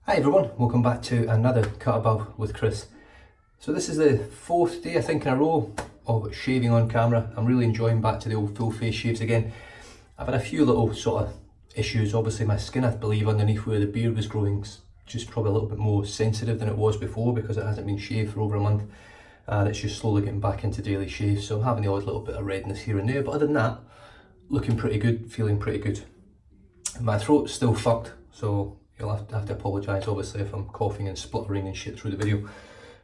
Hi everyone, welcome back to another cut above with Chris. So this is the fourth day I think in a row of shaving on camera. I'm really enjoying back to the old full face shaves again. I've had a few little sort of issues. Obviously my skin, I believe, underneath where the beard was growing is just probably a little bit more sensitive than it was before because it hasn't been shaved for over a month and it's just slowly getting back into daily shave. So I'm having the odd little bit of redness here and there, but other than that, looking pretty good, feeling pretty good. My throat's still fucked, so you'll have to apologise obviously if I'm coughing and spluttering and shit through the video.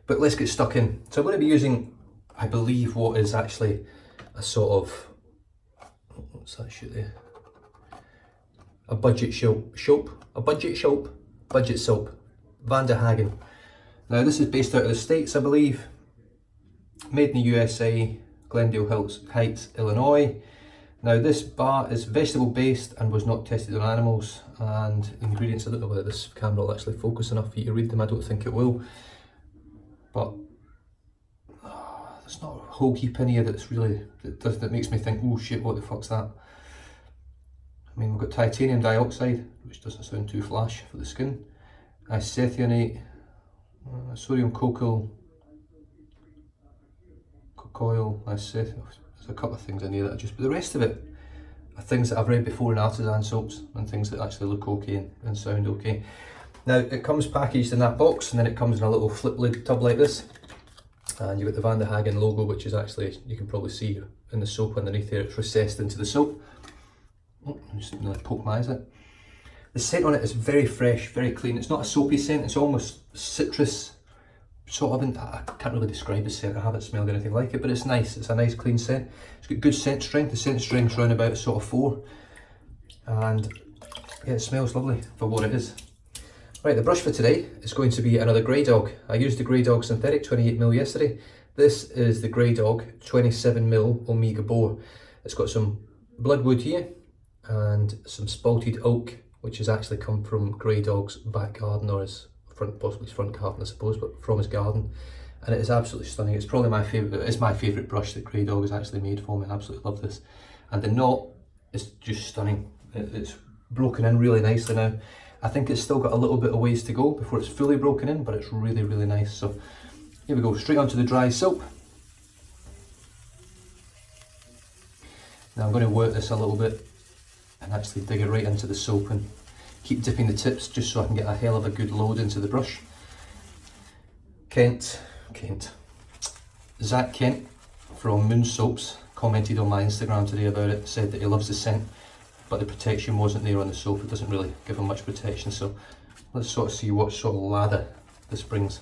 But let's get stuck in. So I'm going to be using, I believe, what is actually a sort of, what's that shit there? A budget soap, Van de Hagen. Now this is based out of the States, I believe. Made in the USA, Glendale Heights, Illinois. Now this bar is vegetable based and was not tested on animals, and the ingredients, I don't know whether this camera will actually focus enough for you to read them, I don't think it will. But there's not a whole heap in here that makes me think, oh shit, what the fuck's that? I mean, we've got titanium dioxide, which doesn't sound too flash for the skin. Isethionate, sodium cocoyl, there's a couple of things in here that but the rest of it are things that I've read before in artisan soaps and things that actually look okay and sound okay. Now it comes packaged in that box and then it comes in a little flip lid tub like this, and you've got the Van de Hagen logo, which is actually, you can probably see in the soap underneath there, it's recessed into the soap. Oh, I'm just going to poke my eyes out. The scent on it is very fresh, very clean. It's not a soapy scent, it's almost citrus sort of. I can't really describe the scent, I haven't smelled anything like it, but it's nice. It's a nice clean scent. It's got good scent strength. The scent strength's around about sort of 4, and yeah, it smells lovely for what it is. Right, the brush for today is going to be another Graydog. I used the Graydog synthetic 28mm yesterday. This is the Graydog 27mm Omega Boar. It's got some bloodwood here and some spalted oak, which has actually come from Graydog's back garden, or his possibly his front garden I suppose, but from his garden, and it is absolutely stunning. It's probably my favourite, it's my favourite brush that Graydog has actually made for me. I absolutely love this, and the knot is just stunning. It's broken in really nicely now. I think it's still got a little bit of ways to go before it's fully broken in, but it's really, really nice. So here we go, straight onto the dry soap. Now I'm going to work this a little bit and actually dig it right into the soap and keep dipping the tips just so I can get a hell of a good load into the brush. Zach Kent from Moon Soaps commented on my Instagram today about it, said that he loves the scent, but the protection wasn't there on the soap. It doesn't really give him much protection, so let's sort of see what sort of lather this brings.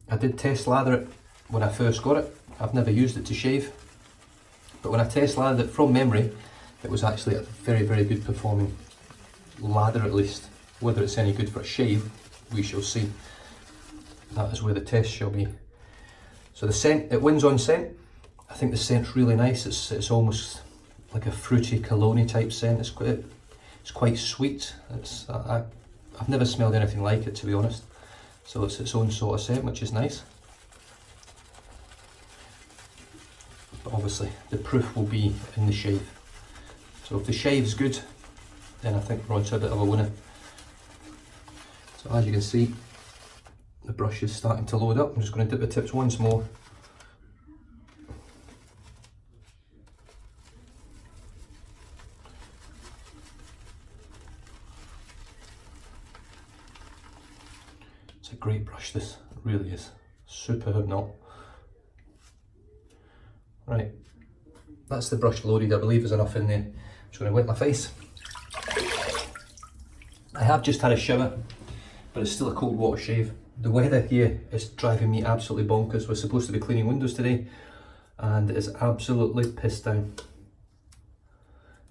I did test lather it when I first got it. I've never used it to shave, but when I test lathered it from memory, it was actually a very, very good performing lather, at least. Whether it's any good for a shave, we shall see. That is where the test shall be. So the scent, it wins on scent. I think the scent's really nice. It's almost like a fruity cologne type scent. It's quite sweet. I've never smelled anything like it, to be honest. So it's its own sort of scent, which is nice. But obviously the proof will be in the shave. So if the shave's good, then I think we're on to a bit of a winner. So as you can see, the brush is starting to load up. I'm just going to dip the tips once more. It's a great brush, this, it really is. Superb knot. Right, that's the brush loaded. I believe there's enough in there. I'm just going to wet my face. I have just had a shower, but it's still a cold water shave. The weather here is driving me absolutely bonkers. We're supposed to be cleaning windows today, and it is absolutely pissed down.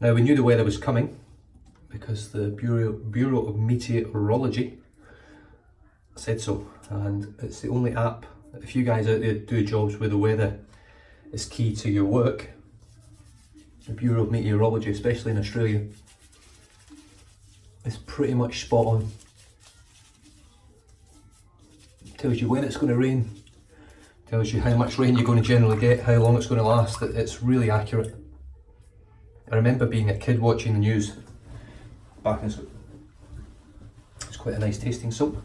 Now we knew the weather was coming because the Bureau of Meteorology said so, and it's the only app. If you guys out there do jobs where the weather is key to your work, the Bureau of Meteorology, especially in Australia, is pretty much spot on. Tells you when it's going to rain, tells you how much rain you're going to generally get, how long it's going to last. It's really accurate. I remember being a kid watching the news back in quite a nice tasting soap.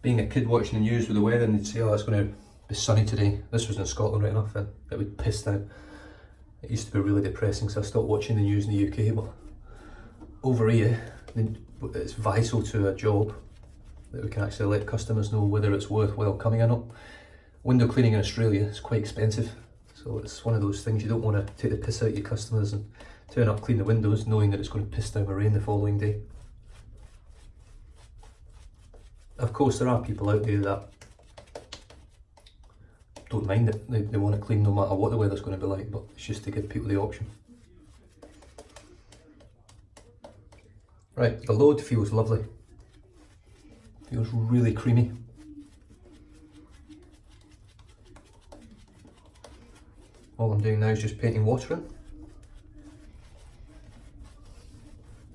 Being a kid watching the news with the weather, and they'd say, oh, it's going to be sunny today. This was in Scotland right enough, and it would piss out. It used to be really depressing, so I stopped watching the news in the UK. But over here, it's vital to a job that we can actually let customers know whether it's worthwhile coming or not. Window cleaning in Australia is quite expensive, so it's one of those things you don't want to take the piss out of your customers and turn up, clean the windows, knowing that it's going to piss down with rain the following day. Of course, there are people out there that don't mind it. They want to clean no matter what the weather's going to be like, but it's just to give people the option. Right, the load feels lovely. Feels really creamy. All I'm doing now is just painting water in.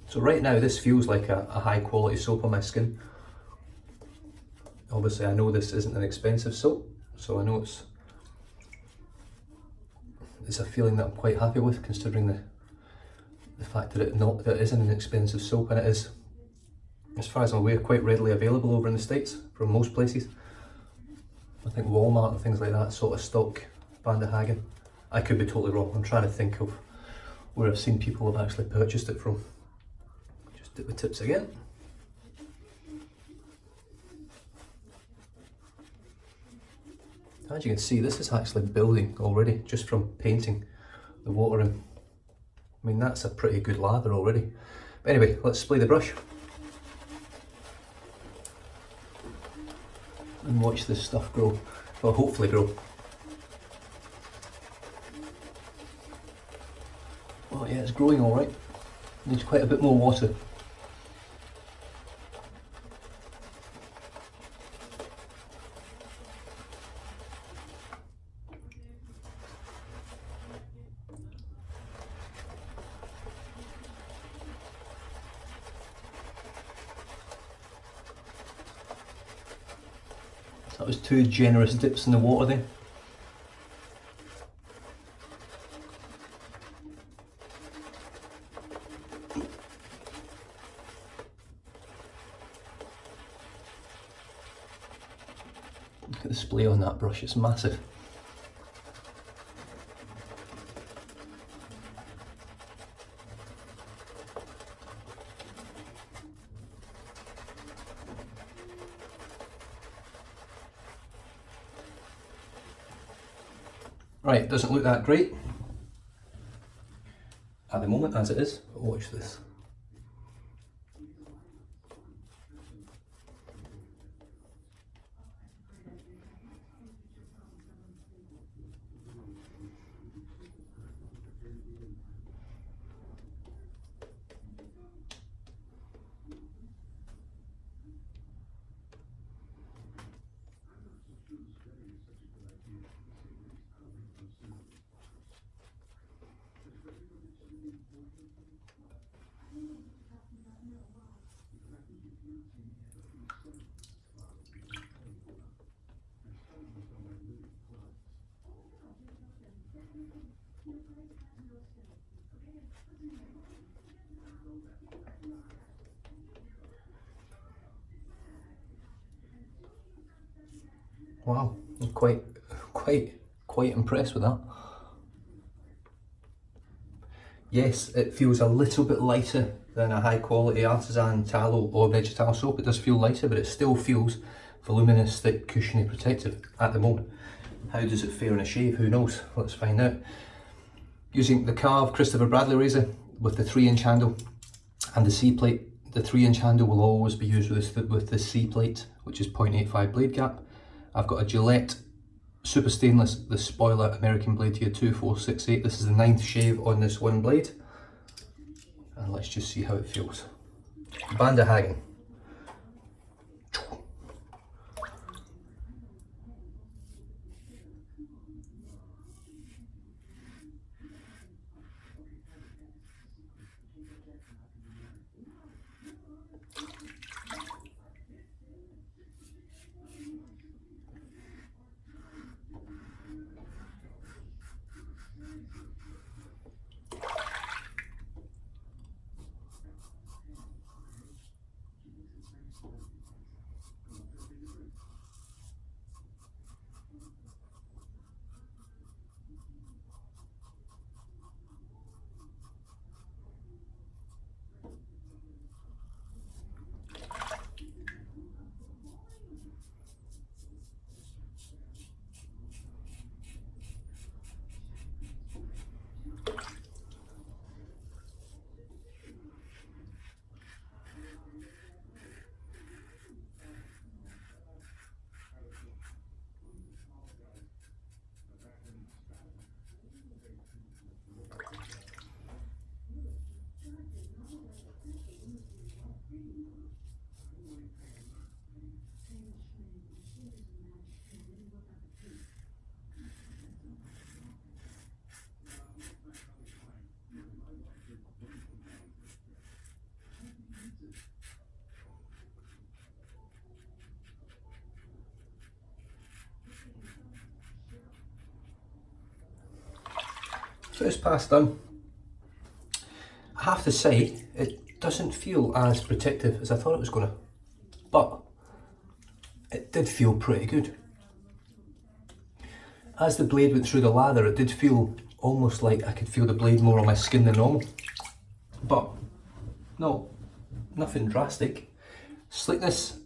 So right now this feels like a high quality soap on my skin. Obviously I know this isn't an expensive soap, so I know it's a feeling that I'm quite happy with, considering the fact that it isn't an expensive soap, and it is, as far as I'm aware, quite readily available over in the States from most places. I think Walmart and things like that sort of stock brand of Hagen. I could be totally wrong. I'm trying to think of where I've seen people have actually purchased it from. Just dip the tips again. As you can see, this is actually building already just from painting the water in. I mean, that's a pretty good lather already. But anyway, let's spray the brush and watch this stuff grow, well, hopefully grow. Oh yeah, it's growing all right. Needs quite a bit more water. That was 2 generous dips in the water there. Look at the splay on that brush, it's massive. Right, doesn't look that great at the moment as it is, but watch this. Wow, I'm quite impressed with that. Yes, it feels a little bit lighter than a high quality artisan tallow or vegetal soap. It does feel lighter, but it still feels voluminous, thick, cushiony, protective at the moment. How does it fare in a shave? Who knows? Let's find out. Using the Karve Christopher Bradley razor with the 3-inch handle and the C-plate. The 3-inch handle will always be used with the C-plate, which is 0.85 blade gap. I've got a Gillette Super Stainless, the spoiler American blade here, 2468. This is the 9th shave on this one blade. And let's just see how it feels. Band of Hagen. First pass done. I have to say, it doesn't feel as protective as I thought it was going to, but it did feel pretty good. As the blade went through the lather, it did feel almost like I could feel the blade more on my skin than normal, but no, nothing drastic. Slickness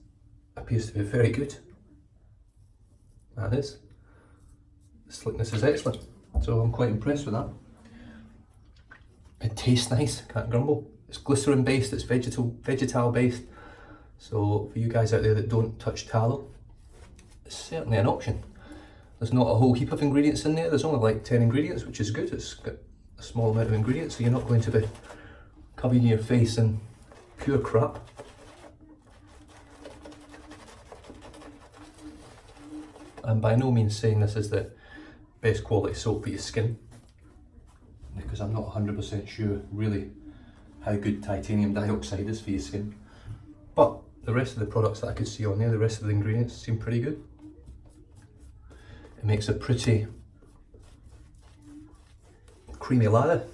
appears to be very good. That is. The slickness is excellent, so I'm quite impressed with that. It tastes nice, can't grumble. It's glycerin based, it's vegetal based, so for you guys out there that don't touch tallow, it's certainly an option. There's not a whole heap of ingredients in there, there's only like 10 ingredients, which is good. It's got a small amount of ingredients, so you're not going to be covering your face in pure crap. I'm by no means saying this is the best quality soap for your skin, because I'm not 100% sure really how good titanium dioxide is for your skin. But the rest of the products that I could see on there, the rest of the ingredients seem pretty good. It makes a pretty creamy lather.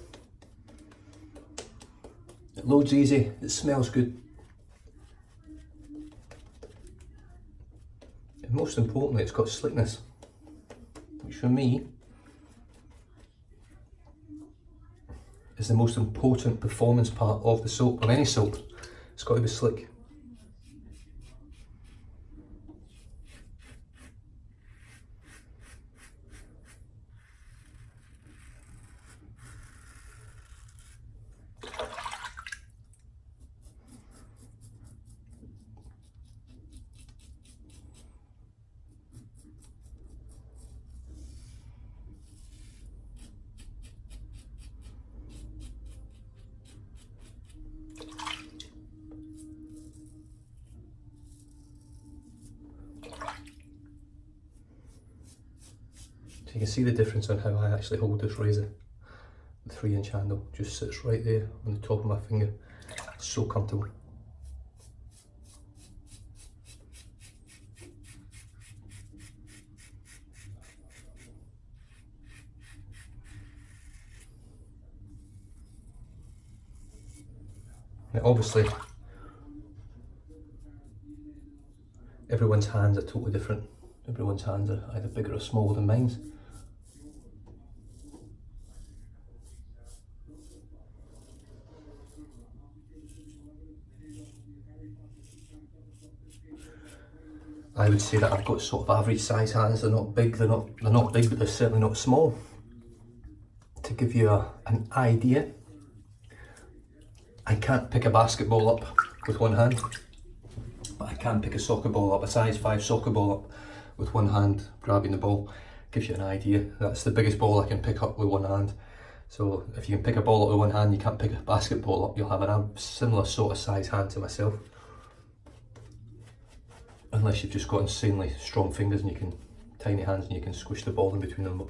It loads easy, it smells good. And most importantly, it's got slickness, which for me is the most important performance part of the soap, of any soap. It's got to be slick. So you can see the difference on how I actually hold this razor. The 3-inch handle just sits right there on the top of my finger. It's so comfortable. Now obviously, everyone's hands are totally different. Everyone's hands are either bigger or smaller than mine's. I would say that I've got sort of average size hands. They're not big, they're not big, but they're certainly not small. To give you an idea, I can't pick a basketball up with one hand, but I can pick a soccer ball up, a size 5 soccer ball up with one hand grabbing the ball. Gives you an idea. That's the biggest ball I can pick up with one hand. So if you can pick a ball up with one hand, you can't pick a basketball up, you'll have a similar sort of size hand to myself. Unless you've just got insanely strong fingers and you can, tiny hands, and you can squish the ball in between them. But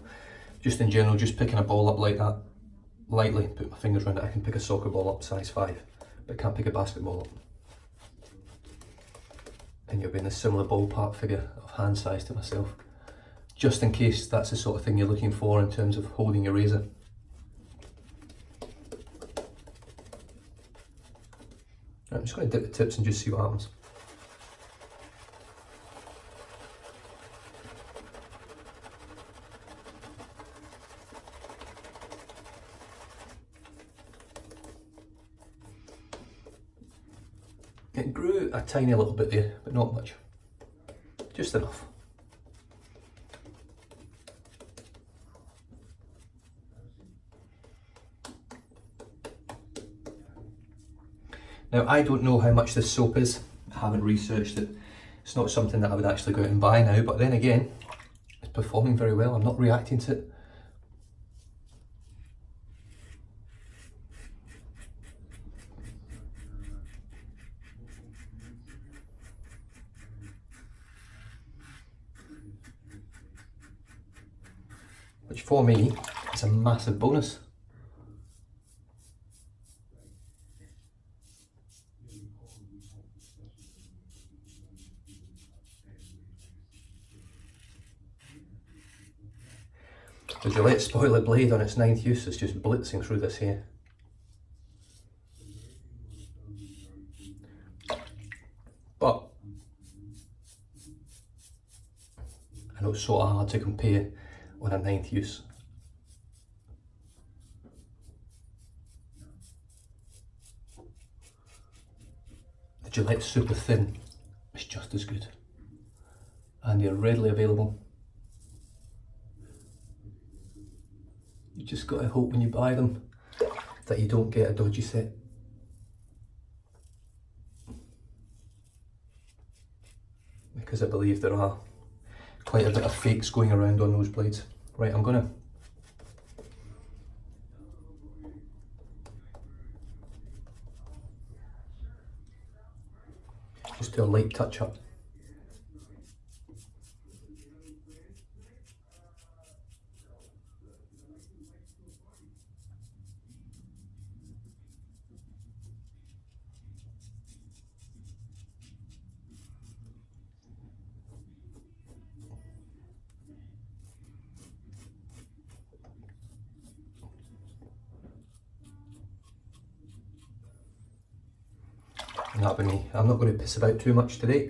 just in general, just picking a ball up like that, lightly, put my fingers around it, I can pick a soccer ball up size 5, but can't pick a basketball up. And you'll be in a similar ballpark figure of hand size to myself. Just in case that's the sort of thing you're looking for in terms of holding your razor. Right, I'm just going to dip the tips and just see what happens. It grew a tiny little bit there, but not much. Just enough. Now, I don't know how much this soap is. I haven't researched it. It's not something that I would actually go out and buy now, but then again, it's performing very well. I'm not reacting to it. Which for me is a massive bonus. The Gillette spoiler blade on its 9th use is just blitzing through this hair. But I know it's sort of hard to compare on a 9th use. The Gillette super thin is just as good, and they're readily available. You just got to hope when you buy them that you don't get a dodgy set. Because I believe there are quite a bit of fakes going around on those blades. Right, I'm gonna just do a light touch up. And that'll be me. I'm not going to piss about too much today.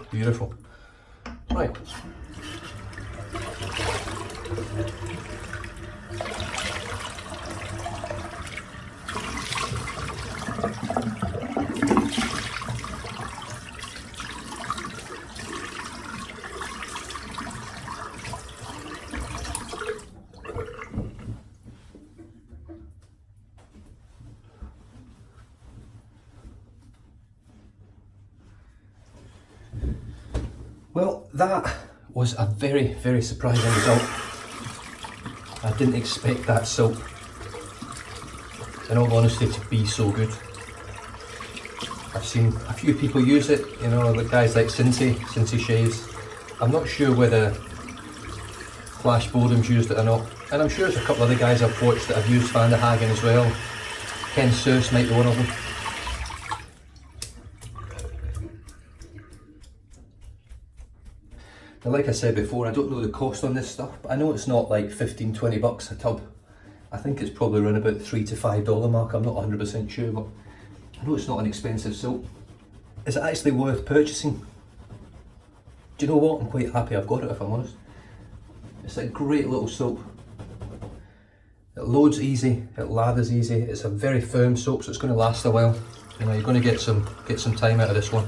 Beautiful. Right. Well, that was a very, very surprising result. I didn't expect that soap, in all honesty, to be so good. I've seen a few people use it, you know, the guys like Cincy Shaves. I'm not sure whether Flash Boredom's used it or not, and I'm sure there's a couple of other guys I've watched that have used Hagen as well. Ken Source might be one of them. Now, like I said before, I don't know the cost on this stuff, but I know it's not like 15-20 bucks a tub. I think it's probably around about the $3 to $5 mark. I'm not 100% sure, but I know it's not an expensive soap. Is it actually worth purchasing? Do you know what? I'm quite happy I've got it, if I'm honest. It's a great little soap. It loads easy, it lathers easy. It's a very firm soap, so it's going to last a while. You know, you're going to get some time out of this one.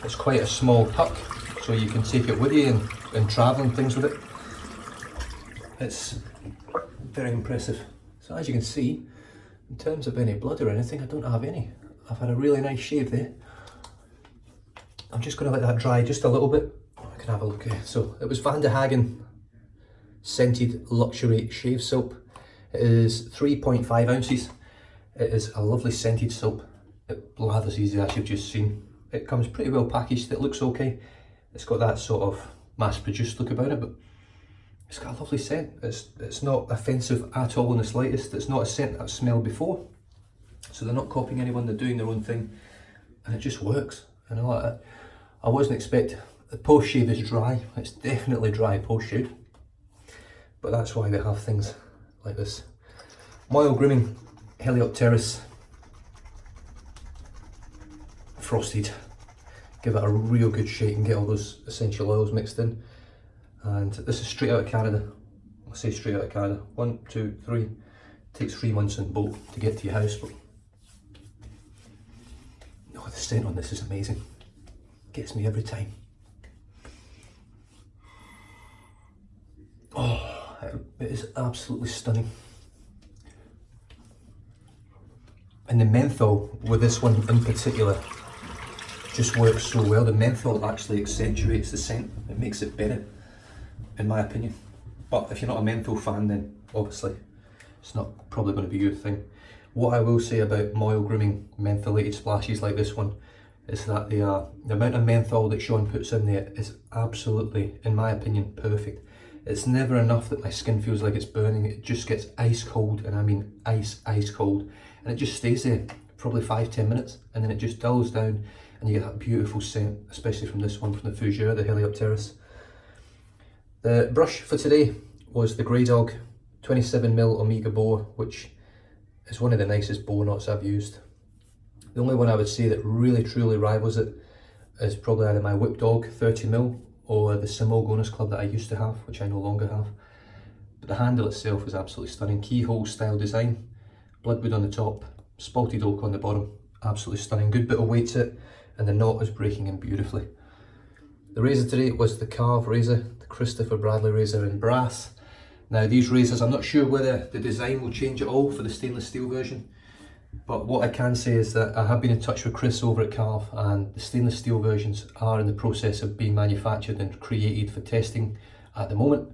It's quite a small tuck, so you can take it with you and travel and things with it. It's very impressive. So as you can see, in terms of any blood or anything, I don't have any. I've had a really nice shave there. I'm just going to let that dry just a little bit. I can have a look here. So it was Hagen scented luxury shave soap. It is 3.5 ounces. It is a lovely scented soap. It lathers easy, as you've just seen. It comes pretty well packaged, it looks okay. It's got that sort of mass-produced look about it, but it's got a lovely scent. It's not offensive at all in the slightest. It's not a scent that I've smelled before. So they're not copying anyone, they're doing their own thing. And it just works. You know, I wasn't expecting, the post-shave is dry. It's definitely dry post-shave. But that's why they have things like this. Maol Grooming, Heliopteris, frosted. Give it a real good shake and get all those essential oils mixed in. And this is straight out of Canada. I say straight out of Canada. 1, 2, 3. Takes 3 months in boat to get to your house. But oh, the scent on this is amazing. Gets me every time. Oh, it is absolutely stunning. And the menthol with this one in particular just works so well. The menthol actually accentuates the scent. It makes it better, in my opinion. But if you're not a menthol fan, then obviously it's not probably going to be your thing. What I will say about Maol Grooming mentholated splashes like this one is that the amount of menthol that Sean puts in there is absolutely, in my opinion, perfect. It's never enough that my skin feels like it's burning. It just gets ice cold, and I mean ice cold, and it just stays there probably 5-10 minutes, and then it just dulls down and you get that beautiful scent, especially from this one, from the Fougere, the Heliopteris. The brush for today was the Graydog 27mm Omega Boar, which is one of the nicest boar knots I've used. The only one I would say that really truly rivals it is probably either my Whip Dog 30mm or the Maol Gonus Club that I used to have, which I no longer have. But the handle itself is absolutely stunning. Keyhole style design, bloodwood on the top, spalted oak on the bottom, absolutely stunning. Good bit of weight to it, and the knot is breaking in beautifully. The razor today was the Karve razor, the Christopher Bradley razor in brass. Now these razors, I'm not sure whether the design will change at all for the stainless steel version, but what I can say is that I have been in touch with Chris over at Karve, and the stainless steel versions are in the process of being manufactured and created for testing at the moment,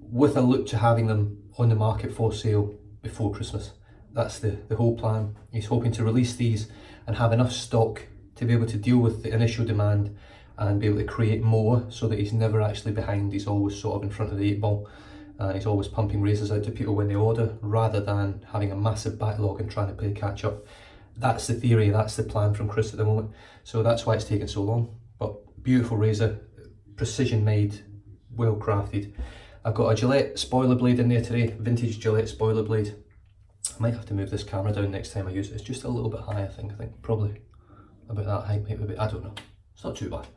with a look to having them on the market for sale before Christmas. That's the whole plan. He's hoping to release these and have enough stock to be able to deal with the initial demand and be able to create more, so that he's never actually behind. He's always sort of in front of the 8 ball, and he's always pumping razors out to people when they order, rather than having a massive backlog and trying to play catch up. That's the theory, that's the plan from Chris at the moment, so that's why it's taken so long. But beautiful razor, precision made, well crafted. I've got a Gillette spoiler blade in there today, vintage Gillette spoiler blade. I might have to move this camera down next time I use it. It's just a little bit high, I think probably about that height, maybe, I don't know. It's not too bad.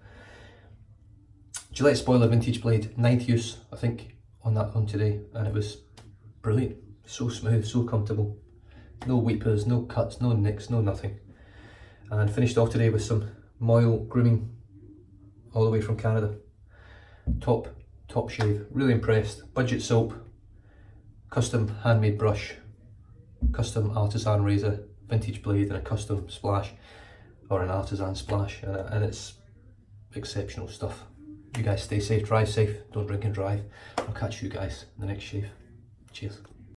Gillette spoiler vintage blade, 9th use, I think, on that one today, and it was brilliant. So smooth, so comfortable. No weepers, no cuts, no nicks, no nothing. And finished off today with some Maol Grooming, all the way from Canada. Top shave, really impressed. Budget soap, custom handmade brush, custom artisan razor, vintage blade, and a custom splash, or an artisan splash, and it's exceptional stuff. You guys stay safe, drive safe, don't drink and drive. I'll catch you guys in the next shave. Cheers.